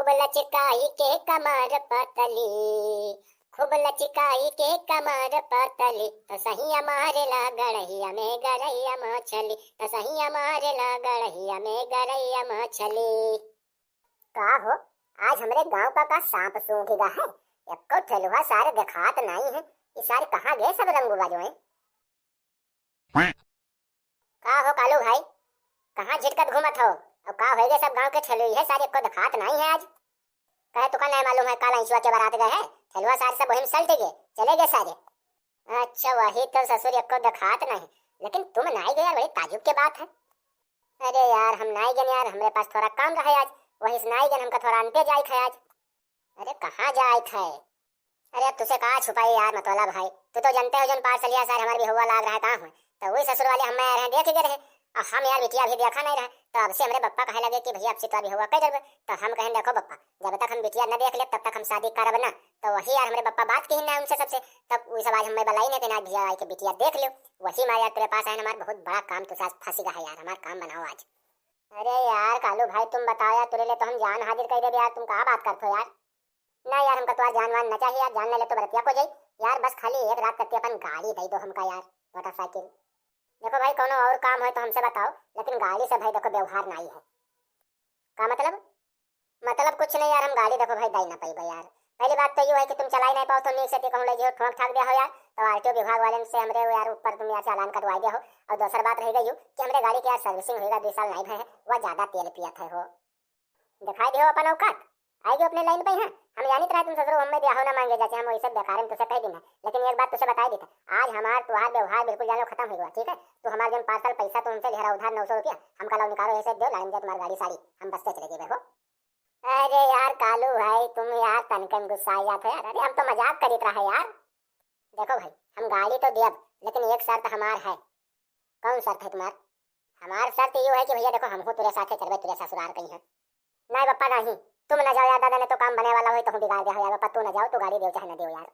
खूब लचकाई के कमर पतली, खूब लचकाई के कमर पतली, तो सही हमारे ला गड़हिया में गरैया मछली, तो सही हमारे ला गड़हिया में गरैया मछली। का हो, आज हमरे गांव का सांप सूंघ गया है। एको ठेलुआ सारे दिखात नहीं है। ये सारे कहाँ गए सब रंगुआ जो है? का हो कालू भाई, कहाँ झिटकत घूमत हो? और का हो गए सब गांव के ठेलुई है सारे, एको दिखात नहीं है आज। कहे तो का नहीं मालूम है, काला इंचुआ के बारात गए है ठेलुआ सारे सब वहीं सल्ट गए, चले गए सारे। अच्छा वही तो ससुर, एको दिखात नहीं, लेकिन तुम नहीं गए, बड़ी ताजुब की बात है। अरे यार हम नहीं गए यार, हमारे पास थोड़ा काम रहा आज, वही से नहीं गए, हमका थोड़ा अंते जाए थे आज। अरे कहाँ जाए थे? अरे अब तुझसे कहाँ छुपाई यार मतवाला भाई, तू तो जानते हो जन पार्सलिया सर हमारे भी हुआ लाग रहा है कहाँ हुए, तो वही ससुर वाले हम रहे देख गए रहे। और हम यार बिटिया भी देखा नहीं रहे, तो अब से हमारे पप्पा कहे लगे कि भैया अब से तो अभी हुआ कह जब, तो हम कहें देखो पप्पा, जब तक हम बिटिया न देख ले तब तक हम शादी करब ना। तो वही यार हमारे पप्पा बात की ना उनसे सबसे, तब वही सब आज हमें बलाई नहीं देना भैया आई के बिटिया देख लो। वही मारे यार तेरे पास है हमारा बहुत बड़ा काम, तो साथ फंसी गया यार, हमारा काम बनाओ आज। अरे यार कालू भाई तुम बताओ यार, तेरे लिए तो हम जान हाजिर कर दे यार, तुम कहाँ बात करते हो यार? ना यार हमका तो जान वान न चाहिए यार, जान ले तो बरतिया को जाई यार, बस खाली एक रात तक अपन गाड़ी दे दो हमका यार, मोटरसाइकिल। देखो भाई कोनो और काम है तो हमसे बताओ, लेकिन गाड़ी से भाई देखो व्यवहार नहीं है। का मतलब? मतलब कुछ नहीं यार, हम गाड़ी देखो भाई दे ना पाई यार। पहली बात तो ये है कि तुम चला ही नहीं पाओ, तो नीक से कहूँ ले जो ठोक ठाक दिया हो यार, तो आरटीओ विभाग वाले से हमरे यार ऊपर तुम यार चालान कटवा दिया हो। और दूसरी बात रह गई कि हमरे गाड़ी की यार सर्विसिंग होगा 2 साल नहीं भय है, वह ज्यादा तेल पियत है हो। दिखाई दियो अपन औकात, आएगी अपने लाइन पे है। हम जानी तरह तुम ससुर हमें ब्याह ना मांगे जाते, हम वैसे बेकार में तुझसे कह देना, लेकिन एक बात तुझे बता देता, आज हमार तुम्हार व्यवहार बिल्कुल जानो खत्म हो गया, ठीक है? तो हमारे जन पार्सल पैसा तो हमसे घेरा उधार 900 रुपया हमका लो निकालो, ऐसे दो लाइन दे तुम्हारी गाड़ी साड़ी, हम बस से चले गए हो। अरे यार कालू भाई तुम यार तनकन गुस्सा आ जाते यार, अरे हम तो मजाक करीत रहा यार। देखो भाई हम गाड़ी तो देब, लेकिन एक शर्त हमार है। कौन शर्त है तुम्हार? हमार शर्त ये है कि भैया देखो हमको तेरे साथे चलबे, तेरे ससुराल कहीं है नहीं बप्पा नहीं, तुम न जाओ यार, दादा ने तो काम बने वाला हो तो बिगाड़ दिया हो यार, बप्पा तू न जाओ, तो गाड़ी दे चाहे न दे यार।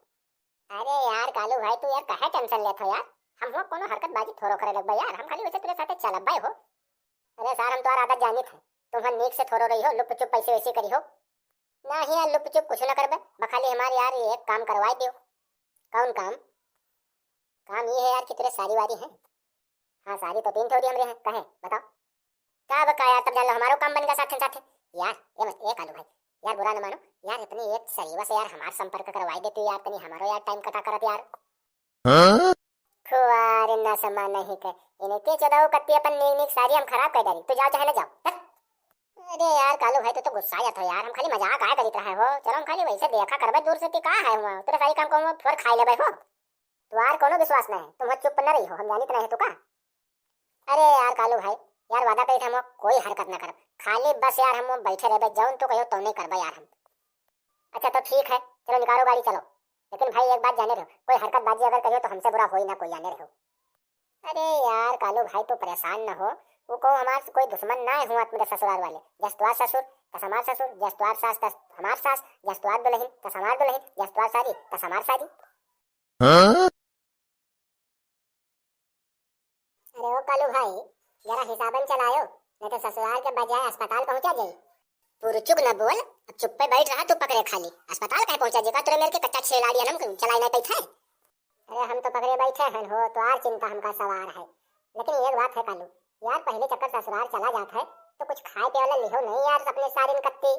अरे यार कालू भाई तू यार कहे टेंशन लेत हो यार, हम हो कोनो हरकत बाजी थोरो करे लगबे यार, हम खाली वैसे तेरे साथे चलबे हो। अरे सर हम तो आदत जानी थे, तुम हम नीक से थोरो रही हो, लुप चुप पैसे वैसे करी हो ना ही यार, लुप चुप कुछ न करबे, बखाली हमारे यार एक काम करवाई दियो। कौन काम? काम ये है यार कि तेरे सारी वारी है। हाँ सारी तो 3 थोड़ी हमरे हैं, कहे बताओ क्या बका यार, तब जान लो हमारो काम बनेगा साथे साथे यार। ये कालू भाई यार बुरा न मानो यार, इतनी एक सरीवा से यार हमारा संपर्क करवाई देती यार, तनी हमारो यार टाइम कटा करत यार। हाँ? खुआर ना समा नहीं कर इन्हें के चदाओ कत्ती अपन नीक सारी हम खराब कर डाली, तो जाओ चाहे ना जाओ। अरे यार कालू भाई तो गुस्सा आया था यार, हम खाली मजाक आया करीत रहे हो, चलो हम खाली वैसे देखा करबे दूर से कि का है हुआ, तेरे सारी काम को हम फिर खाई लेबे हो। तुम्हार कोनो विश्वास नहीं है, तुम चुप न रही हो, हम जानित नहीं तो का। अरे यार कालू भाई यार वादा पे हम कोई हरकत ना कर, खाली बस यार हम बैठे रहे जाऊन तो कहो तो नहीं करबे यार हम। अच्छा तो ठीक है चलो निकालो गाड़ी चलो, लेकिन भाई एक बात जाने रहो, कोई हरकत बाजी अगर करियो तो हमसे बुरा हो ही ना कोई, जाने रहो। अरे यार कालू भाई तो परेशान न हो, वो को हमारे कोई दुश्मन ना हुआ मेरे ससुराल वाले, जस तुम्हार ससुर तस हमार ससुर, जस तुम्हार सास तस हमार सास, जस तुम्हार दुल्हन तस हमार दुल्हन, जस तुम्हार शादी तस हमार शादी। अरे ओ कालू भाई जरा हिसाबन चलायो, नहीं तो ससुराल के बजाय अस्पताल पहुंचा जाई। तू चुप न बोल, अब चुप पे बैठ रहा तू पकड़े खाली, अस्पताल कहीं पहुंचा जेगा, तेरे मेरे के कच्चा छेड़ा दिया हम चलाई नहीं पैसा। अरे हम तो पकड़े बैठे हैं हो, तो आर चिंता हमका सवार है, लेकिन एक बात है कालू यार, पहले चक्कर ससुराल चला जाता है तो कुछ खाए पे वाला लिहो नहीं यार अपने सारी कत्ती।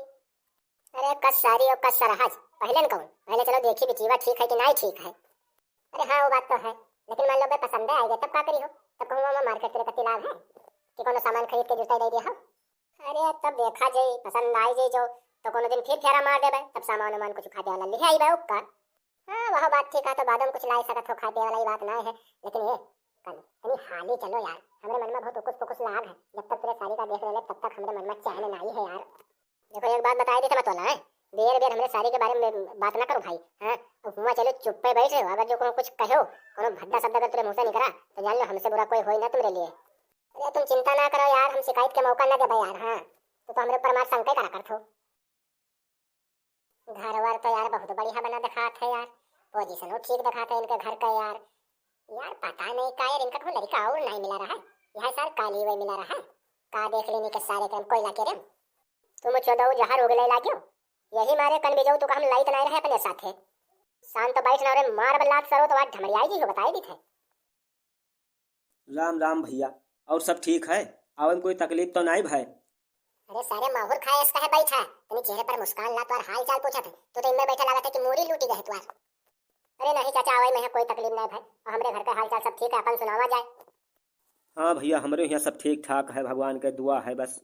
अरे कस सारी और कस सरहज पहले न कहूँ, पहले चलो देखी बिचीवा ठीक है कि नहीं ठीक है। अरे हाँ वो बात तो है, लेकिन मान लो भाई पसंद आएगा तब का करी हो, तब कहूँ मैं मार्केट तेरे कत्ती लाभ है कि कोनो सामान खरीद के जुटाई दे दिया हो। अरे तब देखा जाए पसंद आई जाए जो, तो कोनो दिन फिर फेरा मार देबे, तब सामान वामान कुछ खाते वाला ले आई बे उपकार। हाँ वह बात ठीक है, तो बाद में कुछ लाई सकत हो, खाते वाला ही बात ना है, लेकिन ये कल तनी हाली चलो यार, हमारे मन में बहुत उकुस पुकुस लाग है, जब तक तेरे सारी का देख ले तब तक हमारे मन में चैन नहीं है यार। देखो एक बात बताई दी मत वाला है, देर बेर हमारे सारी के बारे में बात ना करो भाई, हाँ हुआ चलो चुप पे बैठ रहे हो, अगर जो कोनो कुछ कहो कोनो भद्दा शब्द अगर तेरे मुंह से निकला तो जान लो हमसे बुरा कोई हो ही ना तुम्हारे लिए। अरे तुम चिंता ना करो यार, हम शिकायत के मौका ना दे यार। हाँ तो हमारे ऊपर मार संकट करा कर थो, घर वार तो यार बहुत बढ़िया बना दिखाते है यार, पोजीशन ठीक दिखाते इनके घर का यार। यार पता नहीं का यार इनका कोई लड़का और नहीं मिला रहा है, यह सार काली वही मिला रहा है, का देख लेने के सारे क्रम कोई लाके रे तुम 14 जहार हो गए लाग्यो, यही मारे कन बिजऊ तो हम लाइट नहीं रहे अपने साथे। शांत तो बैठ ना रे, मार बल्लात सरो तो आज ढमरियाई हो बताई दी थे। राम राम भैया, और सब ठीक है? आवे में कोई तकलीफ तो नहीं भाई? अरे सारे माहौर खाए इसका है बैठा, तेरे चेहरे पर मुस्कान ला, तुम्हारा हाल चाल पूछा थे तो इनमें बैठा लगा था कि मूरी लूटी गए तुम्हार। अरे नहीं चाचा, आवे में है कोई तकलीफ नहीं भाई, और हमरे घर का हाल चाल सब ठीक है, अपन सुनावा जाए। हाँ भैया, हमारे यहाँ सब ठीक ठाक है, भगवान के दुआ है बस।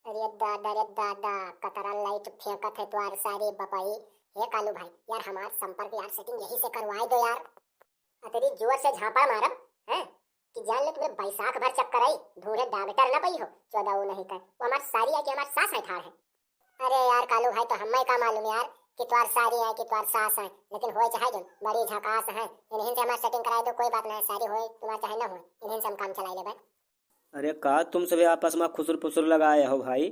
अरे दादा कतरा लाइट फेंकत है तुम्हार सारी बपाई। हे कालू भाई यार, हमार संपर्क यार सेटिंग यही से करवाए दो यार। तेरी जोर से झापा मारब हैं कि जान ले तुम्हें बैसाख भर चक्कर आई, धूरे डाबेटर न पई हो, 14 नहीं कर वो हमार सारी है कि हमार सास है ठाड़ है। अरे यार कालू भाई, तो हमें का मालूम यार कि तुम्हार सारी है कि तुम्हार सास है, लेकिन होए चाहे जो बड़ी झकास है, इन्हीं से हमार सेटिंग कराए दो, कोई बात नहीं, सारी होए तुम्हार चाहे ना होए, इन्हीं से हम काम चलाए ले भाई। अरे का तुम सभी आपस में खुसुर फुसुर लगाए हो भाई?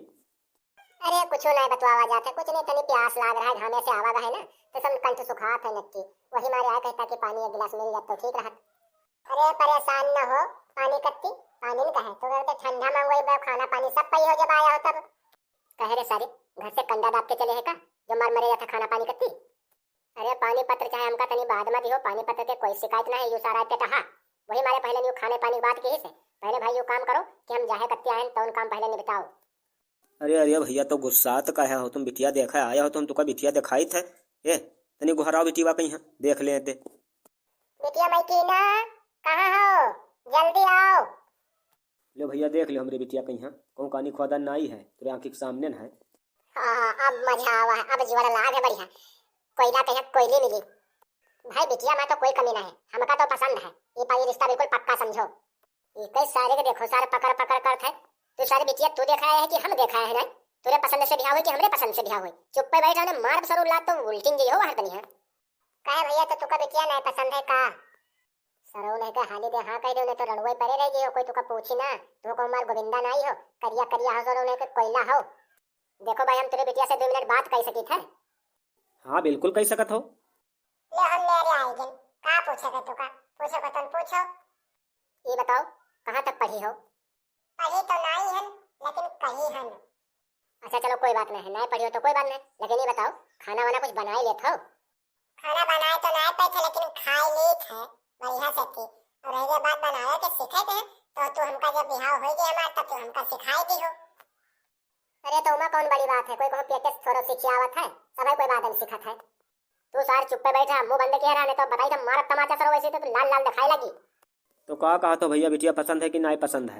अरे कुछ नहीं बतवावा जाता, कुछ नहीं, तनी प्यास लाग रहा है, घामे से आवा है ना, तो सब कंठ सुखात है नक्की, वही मारे आया कहता कि पानी एक गिलास मिल जाए तो ठीक रहत। अरे परेशान न हो, पानी कत्ती पानी न कहे तो करते ठंडा मंगवाई, खाना पानी सब पई हो जब आया हो तब। कहे रे सारे घर से कंडा दाब के चले है का, जो मर मरे जाता खाना पानी कत्ती। अरे पानी पत्र चाहे हमका तनी बाद में दियो, पानी पत्र के कोई शिकायत ना है, यू सारा पे कहा वही मारे पहले न्यू खाने पानी बात की से पहले भाई यू काम करो कि हम जाहे कत्ती आए तो उन काम पहले निपटाओ। अरे अरे भैया, तो गुस्सा तो कहे हो? तुम बिटिया देखा आया हो, तुम तो बिटिया दिखाई थे। ए तनी गुहराओ बिटिया कहीं देख ले दे। बिटिया मैं की ना, कहाँ हो, जल्दी आओ। लो भैया देख लो, हमरे बिटिया कहीं कौन कानी खोदा नहीं है, तेरे आंखी के सामने न है। हाँ अब मजा आवा है, अब जीवन लाग है बढ़िया, कोयला कहीं कोयली मिली। भाई बिटिया में तो कोई कमी नहीं है, हमका तो पसंद है, ये पाई रिश्ता बिल्कुल पक्का समझो। ये कई सारे के देखो सारे पकड़ पकड़ कर थे, तो सारे बिटिया तू देखा है कि हम देखा है ना, तुरे पसंद से ब्याह हुई कि हमरे पसंद से ब्याह हुई, चुप पे बैठ जाने मार सरू ला तो उल्टिन जी हो बाहर बनी है। कहे भैया तो तुका बिटिया नहीं पसंद है का, सरो नहीं का हाली दे हाँ कह दे, तो रणवे परे रह गई हो, कोई तुका पूछी ना, तुमको उमर गोविंदा नहीं हो, करिया करिया हो सरो नहीं के कोयला हो। देखो भाई हम तेरे बिटिया से 2 मिनट बात कह सकी थे। हाँ बिल्कुल कह सकत हो। ले हम मेरे आएगी का पूछे का तुका, पूछो का तुम पूछो। ये बताओ कहाँ तक पढ़ी हो? पढ़ी तो नहीं है लेकिन कहीं है। अच्छा चलो कोई बात नहीं, नहीं पढ़ी हो तो कोई बात नहीं, लेकिन ये बताओ खाना वाना कुछ बनाए लेते हो? खाना बनाए तो नहीं पाए थे लेकिन खाए लेते हैं बढ़िया से थी, और ये बात बनाया के सीखे थे तो तू हमका जब बिहाव हो गया हमारा तब तू हमका सिखाई दी हो। अरे तो उमा कौन बड़ी बात है, कोई कहो पेटे थोड़ा सिखियावत है, सब कोई बात नहीं सिखत है। तू सार चुप पे बैठा मुंह बंद किया रहा, नहीं तो बताई जब मारत तमाचा सरो वैसे तो लाल लाल दिखाई लगी। तो कहा तो भैया बिटिया पसंद है कि नहीं पसंद है?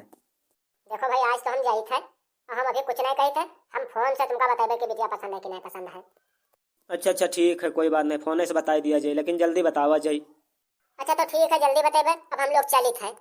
देखो भाई आज तो हम जाई थे, हम अभी कुछ नहीं कही थे, हम फोन से तुमका बताए कि बिटिया पसंद है कि नहीं पसंद है। अच्छा ठीक है, कोई बात नहीं, फोन से बता दिया जाए, लेकिन जल्दी बतावा जाए। अच्छा तो ठीक है जल्दी बताइए, अब हम लोग चलित हैं।